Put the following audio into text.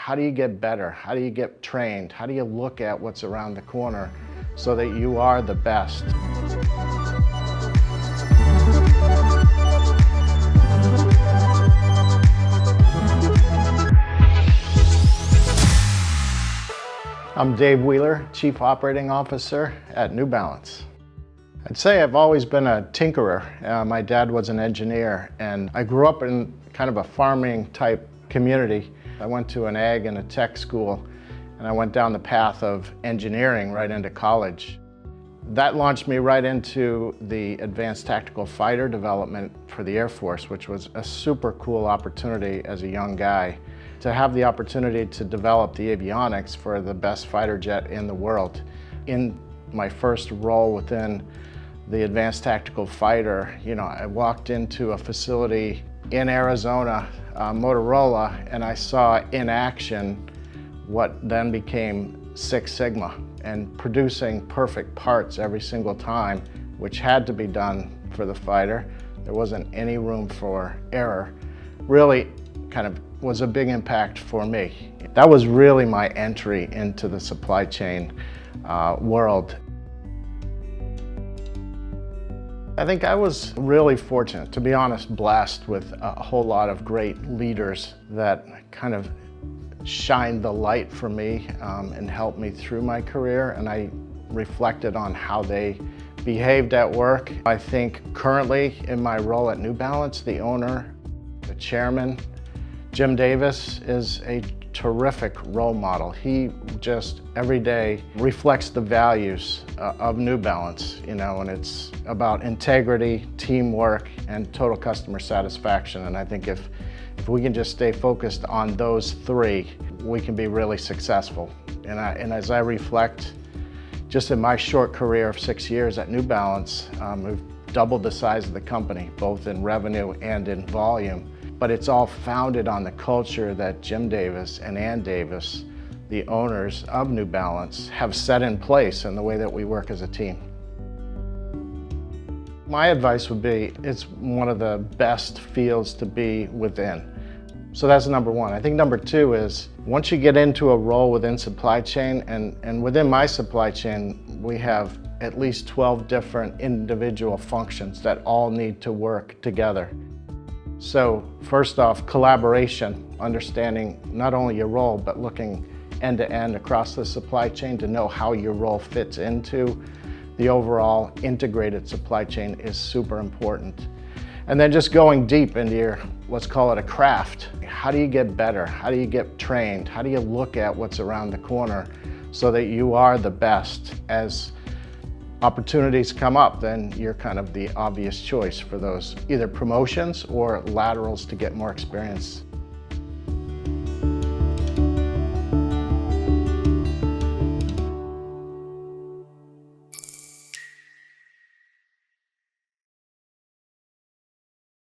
How do you get better? How do you get trained? How do you look at what's around the corner so that you are the best? I'm Dave Wheeler, Chief Operating Officer at New Balance. I'd say I've always been a tinkerer. My dad was an engineer, and I grew up in kind of a farming type community. I went to an ag and a tech school, and I went down the path of engineering right into college. That launched me right into the advanced tactical fighter development for the Air Force, which was a super cool opportunity as a young guy to have the opportunity to develop the avionics for the best fighter jet in the world. In my first role within the advanced tactical fighter, I walked into a facility in Arizona, Motorola, and I saw in action what then became Six Sigma, and producing perfect parts every single time, which had to be done for the fighter. There wasn't any room for error. Really kind of was a big impact for me. That was really my entry into the supply chain world. I think I was really fortunate, to be honest, blessed with a whole lot of great leaders that kind of shined the light for me and helped me through my career, and I reflected on how they behaved at work. I think currently in my role at New Balance, the owner, the chairman, Jim Davis, is a terrific role model. He just every day reflects the values of New Balance, and it's about integrity, teamwork, and total customer satisfaction. And I think if we can just stay focused on those three, we can be really successful. And as I reflect, just in my short career of 6 years at New Balance, we've doubled the size of the company, both in revenue and in volume. But it's all founded on the culture that Jim Davis and Ann Davis, the owners of New Balance, have set in place in the way that we work as a team. My advice would be, it's one of the best fields to be within. So that's number one. I think number two is, once you get into a role within supply chain, and within my supply chain, we have at least 12 different individual functions that all need to work together. So first off, collaboration, understanding not only your role, but looking end to end across the supply chain to know how your role fits into the overall integrated supply chain is super important. And then just going deep into your, let's call it a craft. How do you get better? How do you get trained? How do you look at what's around the corner so that you are the best? As opportunities come up, then you're kind of the obvious choice for those, either promotions or laterals to get more experience.